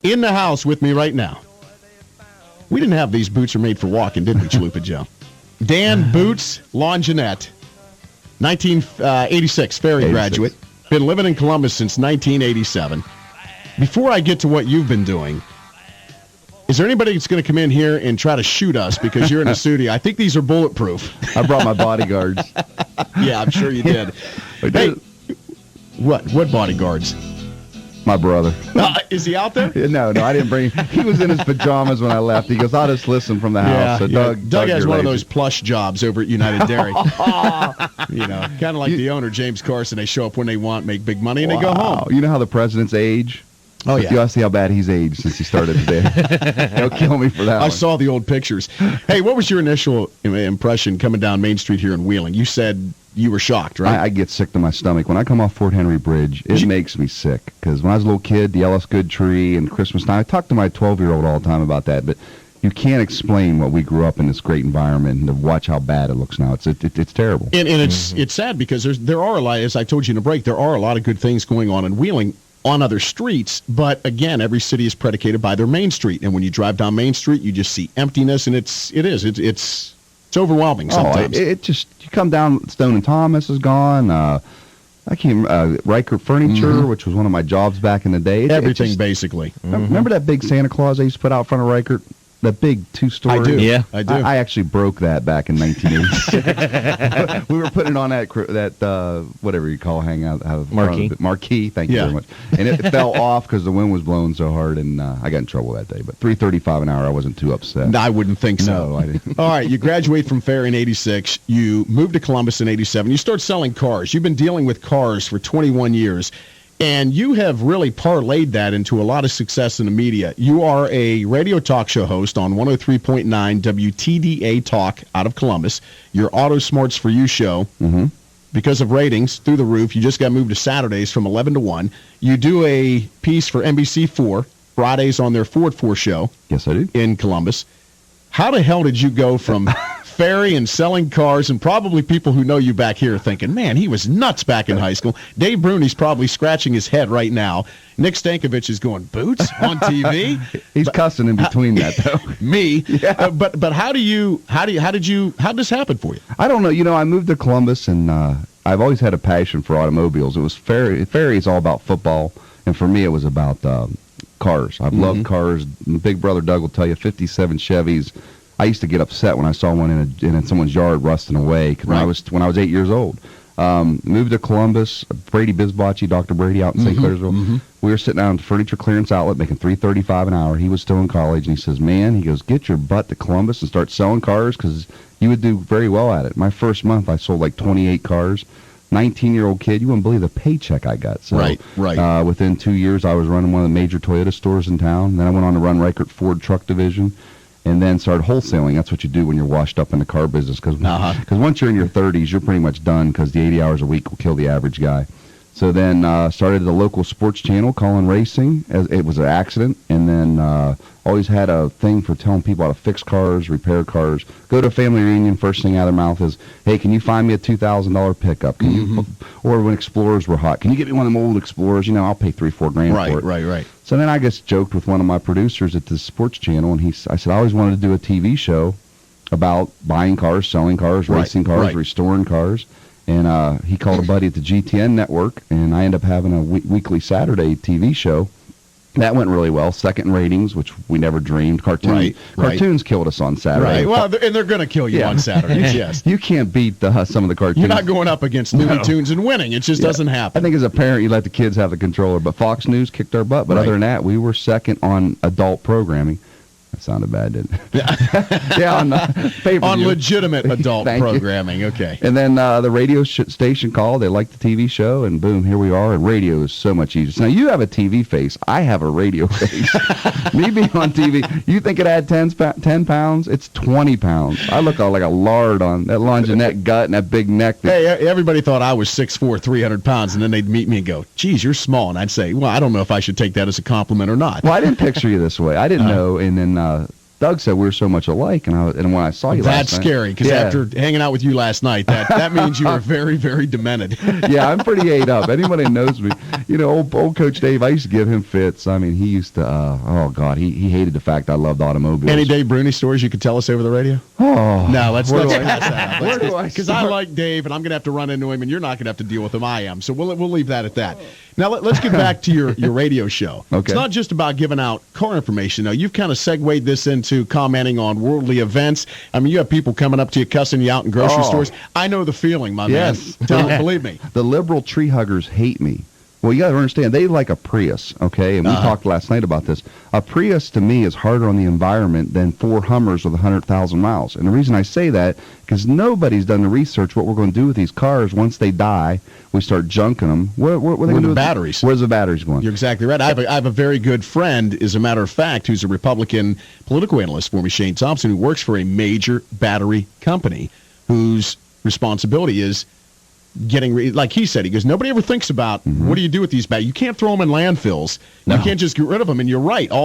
In the house with me right now. We didn't have these boots are made for walking, did we, Chalupa Joe? Dan Boots Longinette, 1986, Ferry graduate. Been living in Columbus since 1987. Before I get to what you've been doing, is there anybody that's going to come in here and try to shoot us because you're in the studio? I think these are bulletproof. I brought my bodyguards. Yeah, I'm sure you did. Hey, what bodyguards? My brother. Is he out there? No, I didn't bring him. He was in his pajamas when I left. He goes, I'll just listen from the house. Yeah, so Doug has one of those plush jobs over at United Dairy. Kind of like the owner, James Carson. They show up when they want, make big money, and they go home. You know how the presidents age? Oh, yeah. You got to see how bad he's aged since he started today. He'll kill me for that I saw the old pictures. Hey, what was your initial impression coming down Main Street here in Wheeling? You said you were shocked, right? I get sick to my stomach. When I come off Fort Henry Bridge, it makes me sick. Because when I was a little kid, the Ellis Good Tree and Christmas time, I talk to my 12-year-old all the time about that, but you can't explain what we grew up in this great environment and to watch how bad it looks now. It's terrible. And it's sad because there are a lot, as I told you in the break, there are a lot of good things going on in Wheeling on other streets, but again, every city is predicated by their main street, and when you drive down Main Street, you just see emptiness, and it's overwhelming sometimes. You come down, Stone and Thomas is gone. Reichert Furniture, which was one of my jobs back in the day. Everything basically. Remember that big Santa Claus I used to put out front of Reichert? That big two-story? I do. Yeah. I do. I actually broke that back in 1986. We were putting it on that whatever you call hangout. Marquee, thank you very much. And it fell off because the wind was blowing so hard, and I got in trouble that day. But $3.35 an hour, I wasn't too upset. I wouldn't think so. No, I didn't. All right, you graduate from Ferry in 86. You moved to Columbus in 87. You start selling cars. You've been dealing with cars for 21 years. And you have really parlayed that into a lot of success in the media. You are a radio talk show host on 103.9 WTDA Talk out of Columbus. Your Auto Smarts for You show, because of ratings, through the roof. You just got moved to Saturdays from 11 to 1. You do a piece for NBC4, Fridays on their Ford 4 show. Yes, I do. In Columbus. How the hell did you go from Ferry and selling cars, and probably people who know you back here are thinking, man, he was nuts back in high school. Dave Bruni's probably scratching his head right now. Nick Stankovich is going, boots on TV? He's cussing in between that, though. Me? Yeah. But how did this happen for you? I don't know. I moved to Columbus, and I've always had a passion for automobiles. It was Ferry is all about football, and for me it was about cars. I've loved cars. Big brother Doug will tell you, 57 Chevys. I used to get upset when I saw one in someone's yard rusting away when I was 8 years old. Moved to Columbus. Brady Bisbocci, Dr. Brady out in St. Clairsville. We were sitting down at the furniture clearance outlet making $3.35 an hour. He was still in college, and he says, "Man," he goes, "get your butt to Columbus and start selling cars because you would do very well at it." My first month, I sold like 28 cars. 19-year-old kid, you wouldn't believe the paycheck I got. So, right. Within 2 years, I was running one of the major Toyota stores in town. Then I went on to run Reichert Ford Truck Division. And then started wholesaling. That's what you do when you're washed up in the car business. Because once you're in your 30s, you're pretty much done because the 80 hours a week will kill the average guy. So then started the local sports channel, calling racing. It was an accident. And then always had a thing for telling people how to fix cars, repair cars. Go to a family reunion, first thing out of their mouth is, "Hey, can you find me a $2,000 pickup? Can you?" Or when Explorers were hot, "Can you get me one of them old Explorers? I'll pay $3-4 grand for it." Right. So then I just joked with one of my producers at the sports channel, and I said, "I always wanted to do a TV show about buying cars, selling cars, racing cars, restoring cars." And he called a buddy at the GTN network, and I ended up having a weekly Saturday TV show. That went really well. Second in ratings, which we never dreamed. Cartoons killed us on Saturday. Right. Well, and they're going to kill you on Saturdays, yes. You can't beat some of the cartoons. You're not going up against Looney Tunes and winning. It just doesn't happen. I think as a parent, you let the kids have the controller. But Fox News kicked our butt. But other than that, we were second on adult programming. That sounded bad, didn't it? Yeah, on pay-per-view. On legitimate adult programming, okay. And then the radio station called. They liked the TV show, and boom, here we are. And radio is so much easier. So now you have a TV face. I have a radio face. Me being on TV, you think it had 10 pounds? It's 20 pounds. I look like a lard on that Longinette gut and that big neck. Hey, everybody thought I was 6'4", 300 pounds, and then they'd meet me and go, "Geez, you're small." And I'd say, "Well, I don't know if I should take that as a compliment or not." Well, I didn't picture you this way. I didn't know, and then Doug said we were so much alike, and when I saw you That's last night... scary, because after hanging out with you last night, that means you are very, very demented. Yeah, I'm pretty ate up. Anybody who knows me, old Coach Dave, I used to give him fits. I mean, he used to, oh, God, he hated the fact I loved automobiles. Any Dave Bruni stories you could tell us over the radio? Oh. No, let's pass that Where do I because I like Dave, and I'm going to have to run into him, and you're not going to have to deal with him. I am. So we'll leave that at that. Now, let's get back to your radio show. Okay. It's not just about giving out car information, though. You've kind of segued this into commenting on worldly events. I mean, you have people coming up to you, cussing you out in grocery stores. I know the feeling, my man. Believe me. The liberal tree huggers hate me. Well, you got to understand, they like a Prius, okay? And we talked last night about this. A Prius, to me, is harder on the environment than 4 Hummers with 100,000 miles. And the reason I say that, because nobody's done the research what we're going to do with these cars once they die. We start junking them. What are they going to do with batteries? Where's the batteries going? You're exactly right. I have a very good friend, as a matter of fact, who's a Republican political analyst for me, Shane Thompson, who works for a major battery company whose responsibility is getting, like he said, he goes, nobody ever thinks about what do you do with these batteries. You can't throw them in landfills. You can't just get rid of them. And you're right.